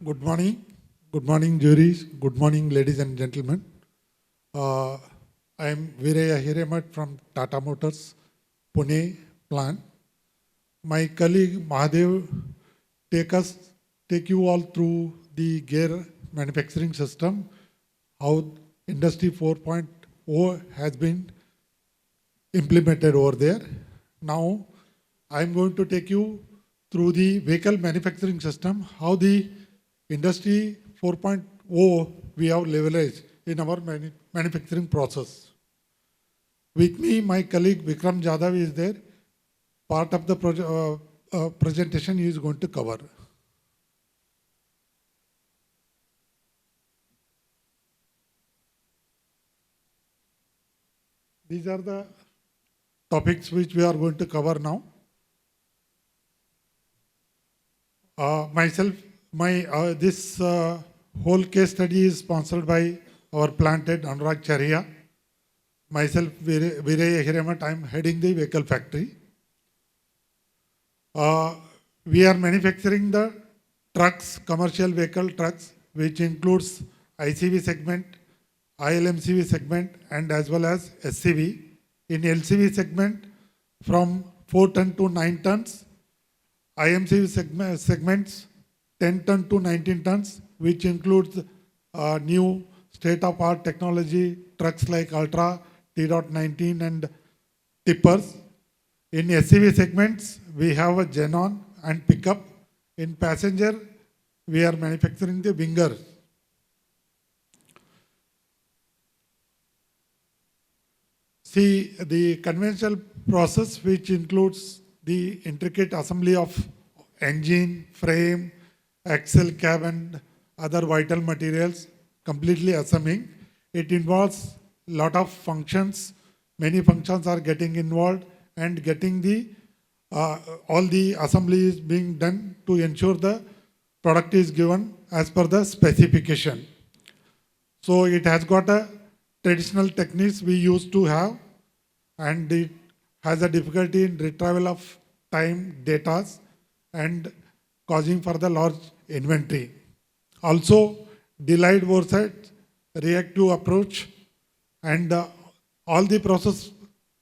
Good morning. Good morning, juries. Good morning, ladies and gentlemen. I am 𝗍𝗏𝗃𝗏 from Tata Motors, Pune plant. My colleague Mahadev take you all through the gear manufacturing system, how Industry 4.0 has been implemented over there. Now, I am going to take you through the vehicle manufacturing system, how the Industry 4.0 we have leveraged in our manufacturing process. With me, my colleague Vikram Jadhav is there. Part of the presentation he is going to cover. These are the topics which we are going to cover now. This whole case study is sponsored by our plant head Anurag Chariya. Myself, 𝗍𝗏𝗃𝗏, I am heading the vehicle factory. We are manufacturing the trucks, commercial vehicle trucks, which includes ICV segment, ILMCV segment, and as well as SCV. In LCV segment, from 4 ton to 9 tons, IMCV segments 10 ton to 19 tons, which includes new state-of-art technology trucks like Ultra, T.19 and tippers. In SCV segments, we have a Genon and pickup. In passenger, we are manufacturing the Winger. See, the conventional process, which includes the intricate assembly of engine, frame, axle, cab, and other vital materials, completely assembling. It involves a lot of functions. Many functions are getting involved and getting the all the assembly is being done to ensure the product is given as per the specification. So it has got a traditional techniques we used to have, and it has a difficulty in retrieval of time, data, and causing for the large inventory. Also, delayed oversight, reactive approach, and all the process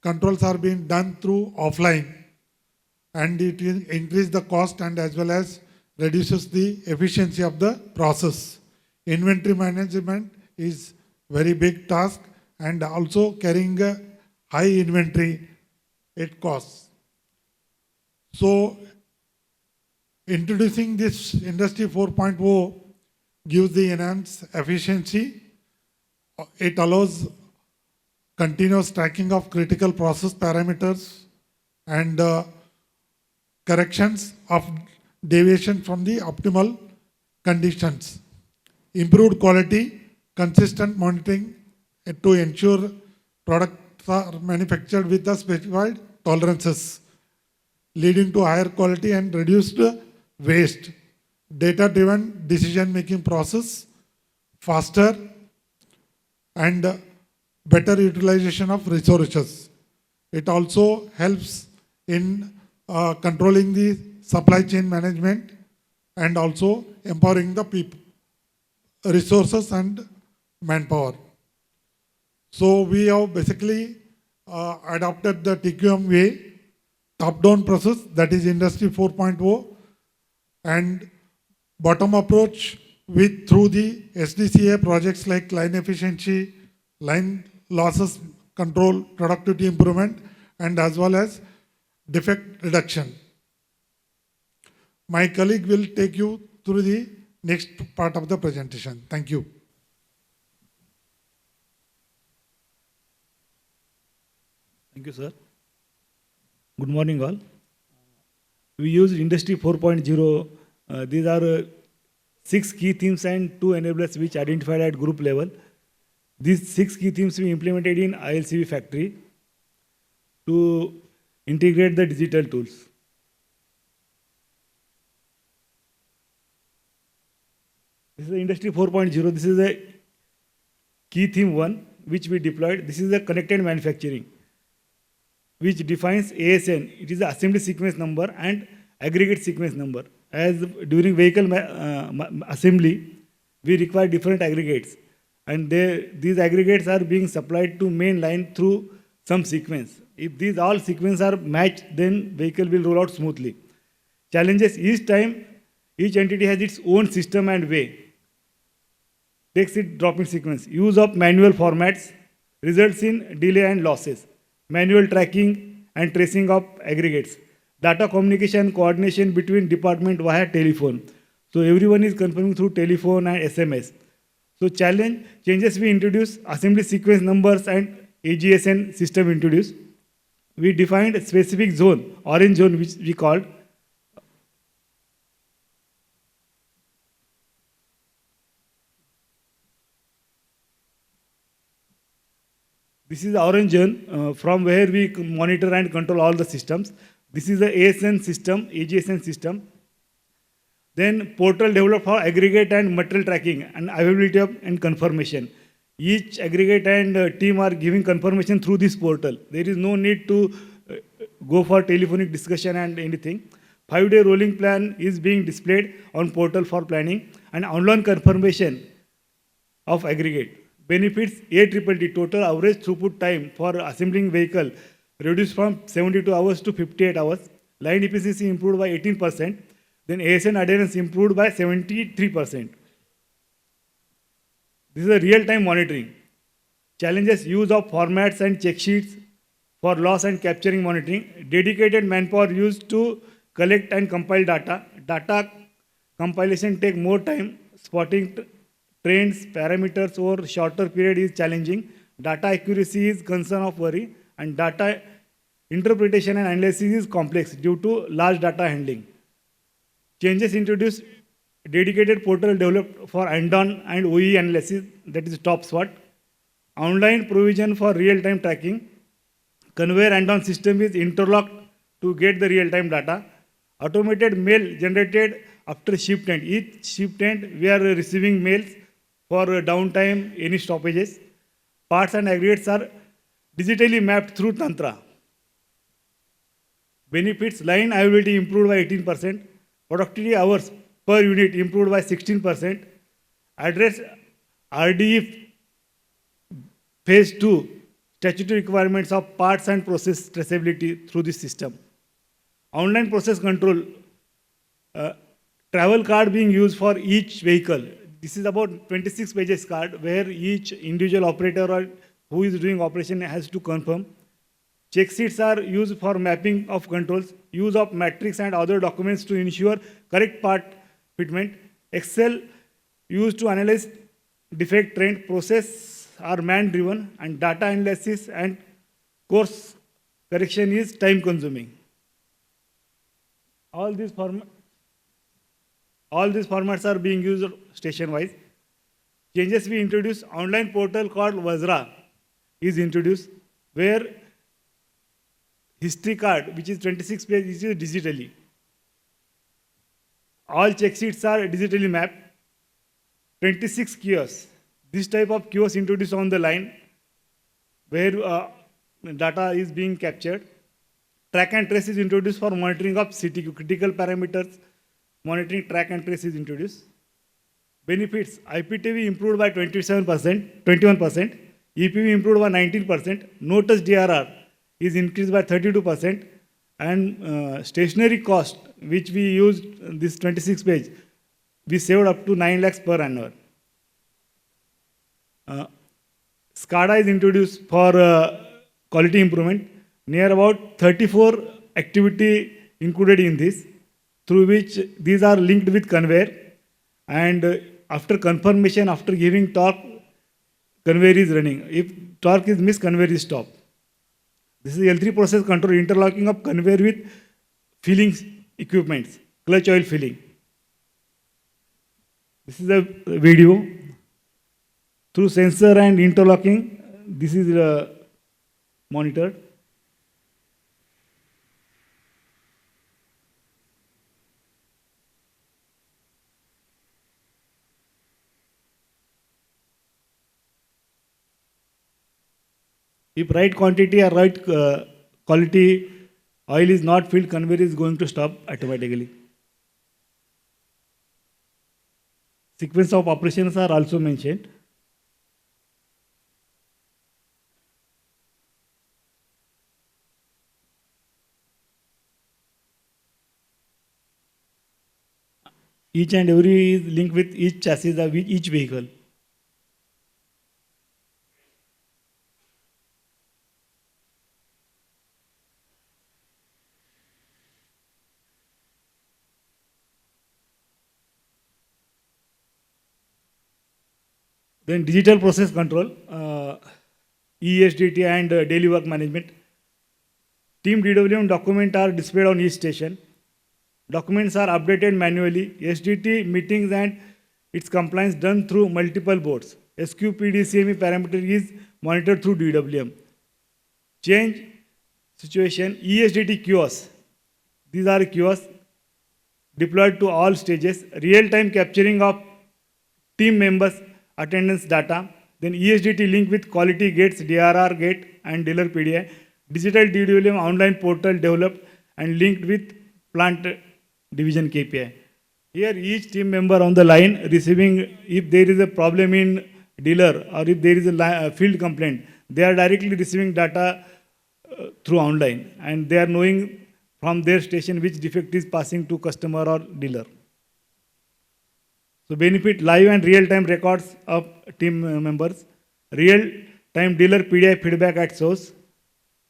controls are being done through offline, and it increases the cost and as well as reduces the efficiency of the process. Inventory management is very big task, and also carrying a high inventory, it costs. So, introducing this Industry 4.0 gives the enhanced efficiency. It allows continuous tracking of critical process parameters and corrections of deviation from the optimal conditions. Improved quality, consistent monitoring to ensure products are manufactured with the specified tolerances, leading to higher quality and reduced waste. Data-driven decision-making process, faster and better utilization of resources. It also helps in controlling the supply chain management and also empowering the people, resources and manpower. So we have basically adopted the TQM way, top-down process, that is Industry 4.0, and bottom approach through the SDCA projects like line efficiency, line losses control, productivity improvement, and as well as defect reduction. My colleague will take you through the next part of the presentation. Thank you. Thank you, sir. Good morning, all. We use Industry 4.0. These are 6 key themes and 2 enablers which identified at group level. These 6 key themes we implemented in ILCV factory to integrate the digital tools. This is the Industry 4.0. This is the key theme 1 which we deployed. This is the connected manufacturing, which defines ASN. It is the assembly sequence number and aggregate sequence number. as during vehicle assembly, we require different aggregates, and these aggregates are being supplied to main line through some sequence. If these all sequences are matched, then vehicle will roll out smoothly. Challenges: each time, each entity has its own system and way. Takes it dropping sequence. Use of manual formats results in delay and losses. Manual tracking and tracing of aggregates. Data communication, coordination between department via telephone. So everyone is confirming through telephone and SMS. So changes we introduce, assembly sequence numbers and AGSN system introduced. We defined a specific zone, orange zone, which we called. This is the orange zone from where we monitor and control all the systems. This is the ASN system, AGSN system. Then portal developed for aggregate and material tracking and availability of and confirmation. Each aggregate and team are giving confirmation through this portal. There is no need to go for telephonic discussion and anything. 5-day rolling plan is being displayed on portal for planning and online confirmation of aggregate. Benefits: 𝗟𝗲𝗃𝗃 total average throughput time for assembling vehicle reduced from 72 hours to 58 hours. Line efficiency improved by 18%. Then ASN adherence improved by 73%. This is a real-time monitoring. Challenges: use of formats and check sheets for loss and capturing monitoring. Dedicated manpower used to collect and compile data. Data compilation take more time. Spotting trends, parameters over shorter period is challenging. Data accuracy is concern of worry, and data interpretation and analysis is complex due to large data handling. Changes introduced: dedicated portal developed for AND-ON and OE analysis, that is top SWOT. Online provision for real-time tracking. Conveyor AND-ON system is interlocked to get the real-time data. Automated mail generated after shipment. Each shipment we are receiving mails for downtime, any stoppages. Parts and aggregates are digitally mapped through Tantra. Benefits: line availability improved by 18%. Productivity hours per unit improved by 16%. Address RDE phase 2 statutory requirements of parts and process traceability through this system. Online process control. Travel card being used for each vehicle. This is about 26 pages card where each individual operator or who is doing operation has to confirm. Check sheets are used for mapping of controls. Use of matrix and other documents to ensure correct part fitment. Excel used to analyze defect trend. Process are man-driven, and data analysis and course correction is time-consuming. All these formats are being used station-wise. Changes we introduced: online portal called 𝗲𝗏 is introduced, where history card, which is 26 pages, is digitally. All check sheets are digitally mapped. 26 kiosks. This type of kiosk introduced on the line, where data is being captured. Track and trace is introduced for monitoring of CTQ, critical parameters. Monitoring track and trace is introduced. Benefits: IPTV improved by 21%, EPV improved by 19%, no-touch DRR is increased by 32%, and stationary cost, which we used this 26 page, we saved up to 9 lakhs per annum. SCADA is introduced for quality improvement. Near about 34 activity included in this, through which these are linked with conveyor, and after confirmation, after giving torque, conveyor is running. If torque is missed, conveyor is stopped. This is L3 process control, interlocking of conveyor with filling equipments, clutch oil filling. This is a video. Through sensor and interlocking, this is monitored. If right quantity or right quality oil is not filled, conveyor is going to stop automatically. sequence of operations are also mentioned. Each and every is linked with each chassis of each vehicle. Then digital process control, ESDT and daily work management. Team DWM documents are displayed on each station. Documents are updated manually. SDT meetings and its compliance done through multiple boards. 𝗬𝗏𝗃𝗃 parameter is monitored through DWM. Change situation, ESDT kiosks. These are kiosks deployed to all stages. Real-time capturing of team members' attendance data. Then ESDT link with quality gates, DRR gate and dealer PDI. Digital DWM online portal developed and linked with plant division KPI. Here each team member on the line receiving, if there is a problem in dealer or if there is a field complaint, they are directly receiving data through online and they are knowing from their station which defect is passing to customer or dealer. So benefit live and real-time records of team members, real-time dealer PDI feedback at source,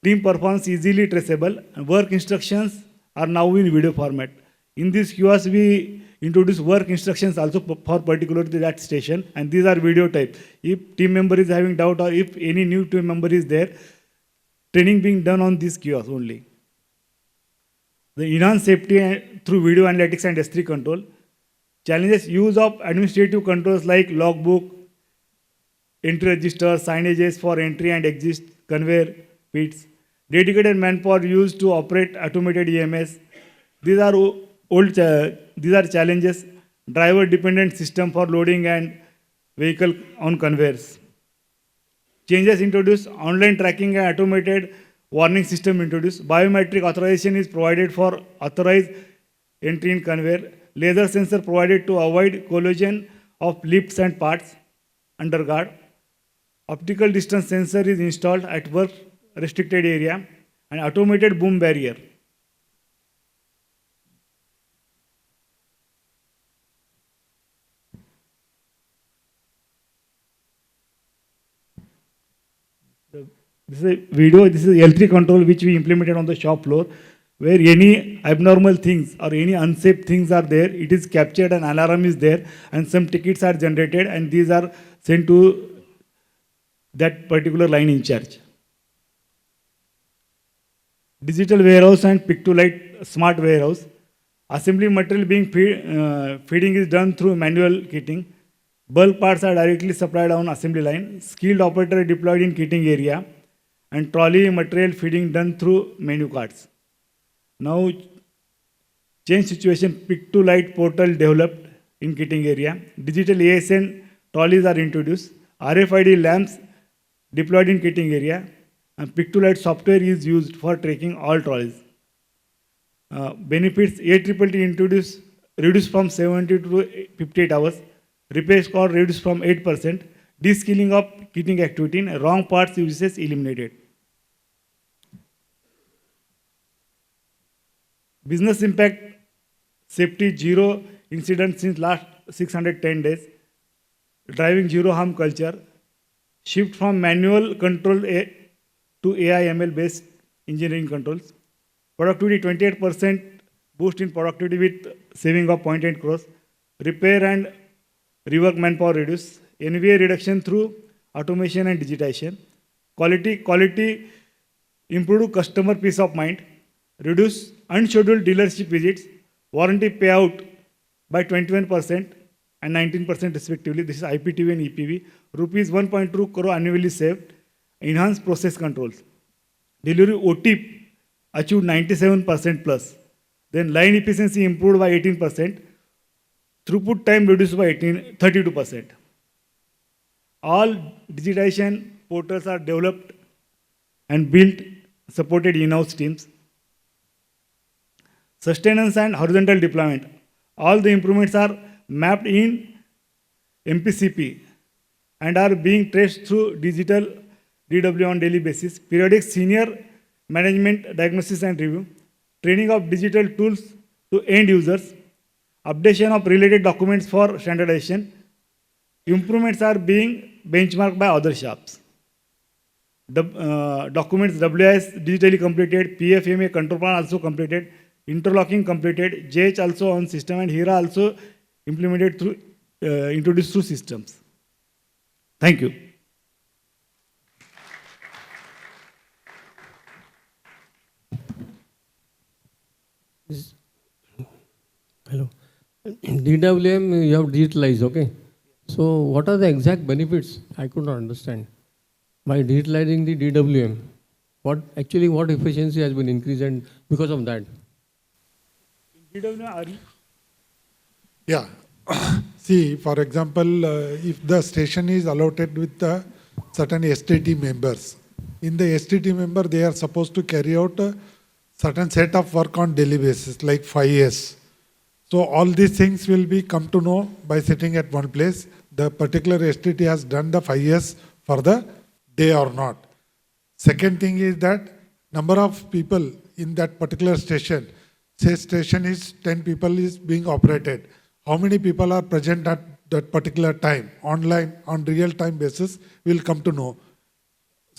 team performance easily traceable, and work instructions are now in video format. In this kiosk, we introduce work instructions also for particularly that station, and these are video type. If team member is having doubt or if any new team member is there, training being done on this kiosk only. The enhanced safety through video analytics and S3 control. Challenges use of administrative controls like logbook, entry register, signages for entry and exit, conveyor pits, dedicated manpower used to operate automated EMS. These are challenges. Driver dependent system for loading and vehicle on conveyors. Changes introduced, online tracking and automated warning system introduced. Biometric authorization is provided for authorized entry in conveyor. Laser sensor provided to avoid collision of lifts and parts under guard. Optical distance sensor is installed at work restricted area and automated boom barrier. This is a video, this is L3 control which we implemented on the shop floor, where any abnormal things or any unsafe things are there, it is captured and alarm is there and some tickets are generated and these are sent to that particular line in charge. Digital warehouse and pick-to-light smart warehouse. Assembly material being feeding is done through manual kitting. Bulk parts are directly supplied on assembly line. Skilled operator deployed in kitting area. And trolley material feeding done through menu cards. Now, change situation, pick-to-light portal developed in kitting area. Digital ASN trolleys are introduced. RFID lamps deployed in kitting area. And pick-to-light software is used for tracking all trolleys. Benefits, 𝗟𝗏𝗃 introduced, reduced from 70 to 58 hours. Repair cost reduced from 8%. De-skilling of kitting activity and wrong parts uses eliminated. Business impact, safety, zero incidents since last 610 days. Driving zero harm culture. Shift from manual control to AI/ML based engineering controls. Productivity 28% boost in productivity with saving of 0.8 crores. Repair and rework manpower reduce. NVA reduction through automation and digitization. Quality improve customer peace of mind. Reduce unscheduled dealership visits. Warranty payout by 21% and 19% respectively. This is IPTV and EPV. Rupees 1.2 crore annually saved. Enhanced process controls. Delivery OT achieved 97% plus. Then line efficiency improved by 18%. Throughput time reduced by 32%. All digitization portals are developed and built, supported in-house teams. Sustenance and horizontal deployment. All the improvements are mapped in MPCP, and are being traced through digital DW on daily basis, periodic senior management diagnosis and review, training of digital tools to end users, updation of related documents for standardization. Improvements are being benchmarked by other shops. The documents WIS digitally completed, PFMA control plan also completed, interlocking completed, JH also on system, and HERA also implemented through introduced through systems. Thank you. Hello. DWM you have digitalized, okay? So what are the exact benefits? I could not understand. By digitalizing the DWM, what efficiency has been increased and because of that? Yeah. See, for example, if the station is allotted with the certain STT members, in the STT member, they are supposed to carry out a certain set of work on daily basis, like 5 years. So all these things will be come to know by sitting at one place. The particular STT has done the 5 years for the day or not. Second thing is that number of people in that particular station, say station is 10 people is being operated. How many people are present at that particular time, online, on real-time basis, will come to know.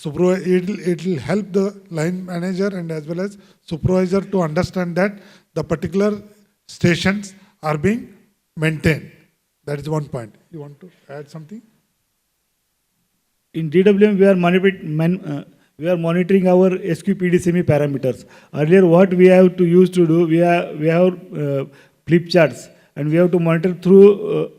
It will help the line manager and as well as supervisor to understand that the particular stations are being maintained. That is one point. You want to add something? In DWM, we are monitoring our SQPD parameters. Earlier, what we have to use to do, we have flip charts, and we have to monitor through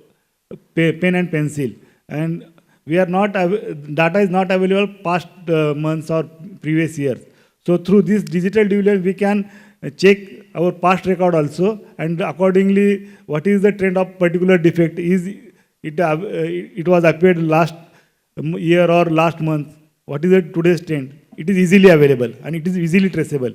pen and pencil. And we are not data is not available past months or previous years. So through this digital DWM, we can check our past record also, and accordingly, what is the trend of particular defect? It was appeared last year or last month? What is the today's trend? It is easily available and it is easily traceable.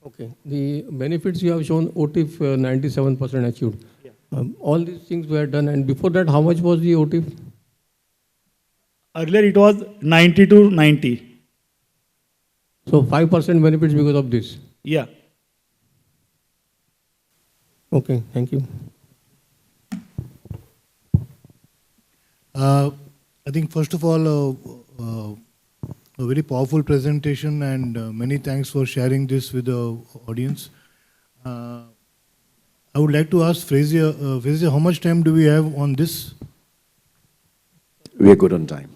Okay. The benefits you have shown, OTIF 97% achieved. Yeah. All these things were done, and before that, how much was the OTIF? Earlier, it was 90 to 90. So 5% benefits because of this? Yeah. Okay, thank you. I think first of all, a very powerful presentation, and many thanks for sharing this with the audience. I would like to ask 𝗏𝗏, how much time do we have on this? We are good on time.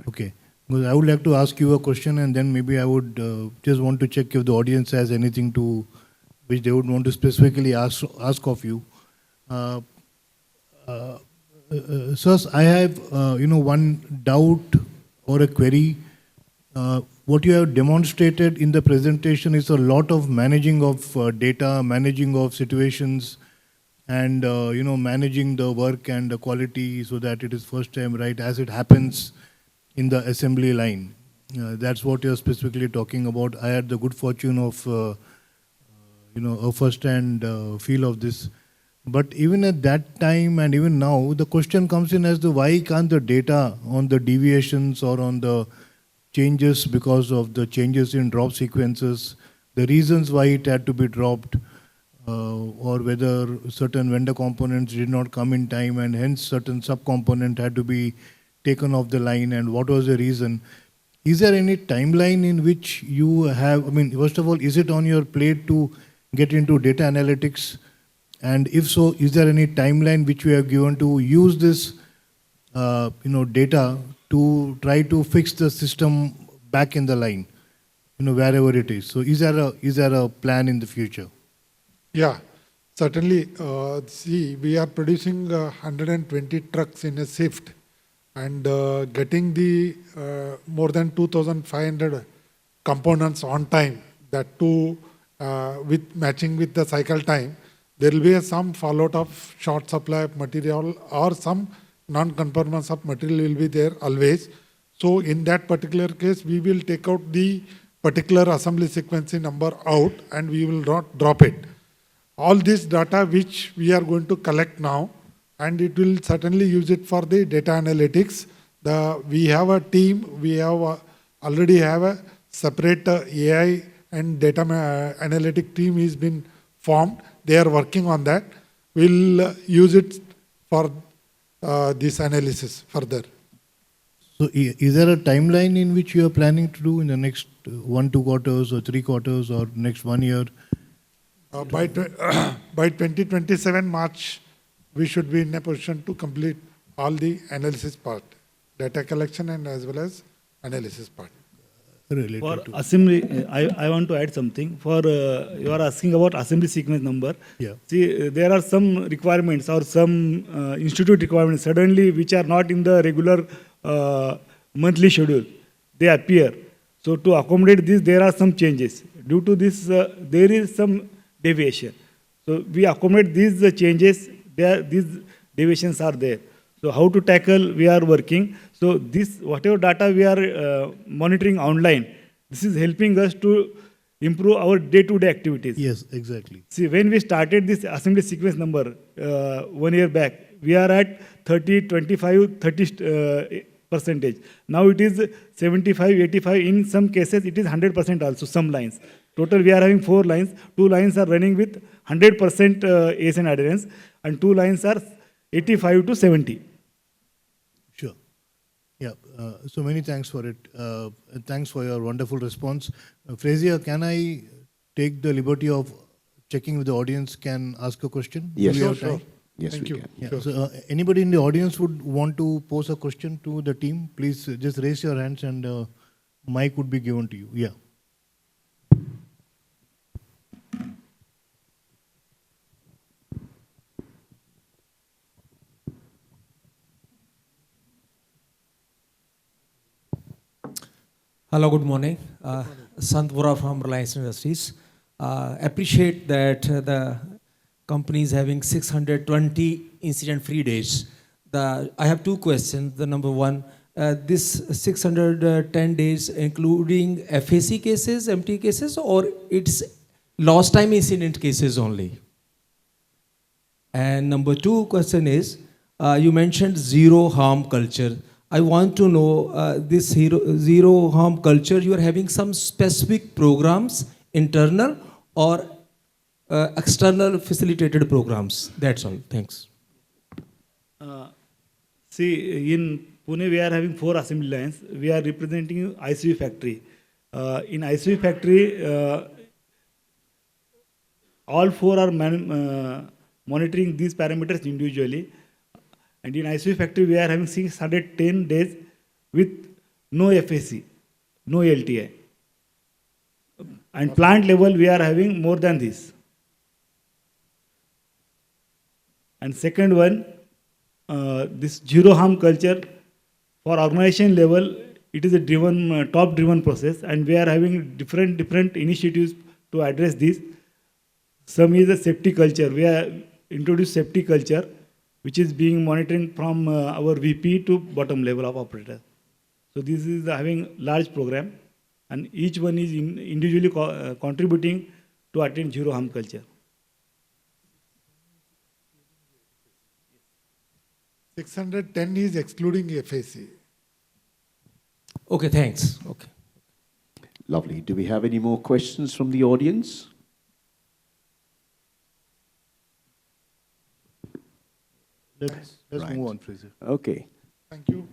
Okay. Because I would like to ask you a question, and then maybe I would just want to check if the audience has anything to which they would want to specifically ask of you. Sirs, I have one doubt or a query. What you have demonstrated in the presentation is a lot of managing of data, managing of situations, and managing the work and the quality so that it is first time right as it happens in the assembly line. That's what you're specifically talking about. I had the good fortune of a first-hand feel of this. But even at that time and even now, the question comes in as to why can't the data on the deviations or on the changes because of the changes in drop sequences, the reasons why it had to be dropped, or whether certain vendor components did not come in time and hence certain sub-component had to be taken off the line, and what was the reason? Is there any timeline in which you have, first of all, is it on your plate to get into data analytics? And if so, is there any timeline which we have given to use this data to try to fix the system back in the line, wherever it is? So is there a plan in the future? Yeah, certainly. See, we are producing 120 trucks in a shift, and getting the more than 2,500 components on time, that too with matching with the cycle time. There will be some fallout of short supply of material or some non-conformance of material will be there always. So in that particular case, we will take out the particular assembly sequence number out and we will not drop it. All this data which we are going to collect now, and it will certainly use it for the data analytics. We have a team, already have a separate AI and data analytic team has been formed. They are working on that. We'll use it for this analysis further. So is there a timeline in which you are planning to do in the next 1-2 quarters or 3 quarters or next 1 year? By 2027 March, we should be in a position to complete all the analysis part, data collection and as well as analysis part. Related For to assembly, I want to add something. For you are asking about assembly sequence number. Yeah. See, there are some requirements or some institute requirements suddenly which are not in the regular monthly schedule. They appear. So to accommodate this, there are some changes. Due to this, there is some deviation. So we accommodate these changes. These deviations are there. So how to tackle, we are working. So this, whatever data we are monitoring online, this is helping us to improve our day-to-day activities. Yes, exactly. See, when we started this assembly sequence number 1 year back, we are at 30, 25, 30%. Now it is 75, 85. In some cases, it is 100% also, some lines. Total, we are having 4 lines. 2 lines are running with 100% ASN adherence, and 2 lines are 85 to 70. Sure. Yeah. So many thanks for it. Thanks for your wonderful response. Frazier, can I take the liberty of checking with the audience can ask a question? Yes, Do we have sure. time? Yes, Thank we you. can. Yeah. Sure. So, anybody in the audience would want to pose a question to the team? Please just raise your hands and mic would be given to you. Yeah. Hello, good morning. Sant Vora from Reliance Industries. Appreciate that the company is having 620 incident-free days. I have 2 questions. The number one, this 610 days including FAC cases, MT cases, or it's lost time incident cases only? And number 2 question is, you mentioned zero harm culture. I want to know this zero harm culture, you are having some specific programs, internal or external facilitated programs. That's all. Thanks. See, in Pune, we are having 4 assembly lines. We are representing ICV factory. In ICV factory, all 4 are monitoring these parameters individually. And in ICV factory, we are having 610 days with no FAC, no LTI. And plant level, we are having more than this. And second one, this zero harm culture, for organization level, it is a driven, top-driven process, and we are having different initiatives to address this. Some is a safety culture. We are introduced safety culture, which is being monitoring from our VP to bottom level of operator. So this is having large program, and each one is individually contributing to attain zero harm culture. 610 is excluding FAC. Okay, thanks. Okay. Lovely. Do we have any more questions from the audience? Let's Right. move on, Fraser. Okay. Thank you.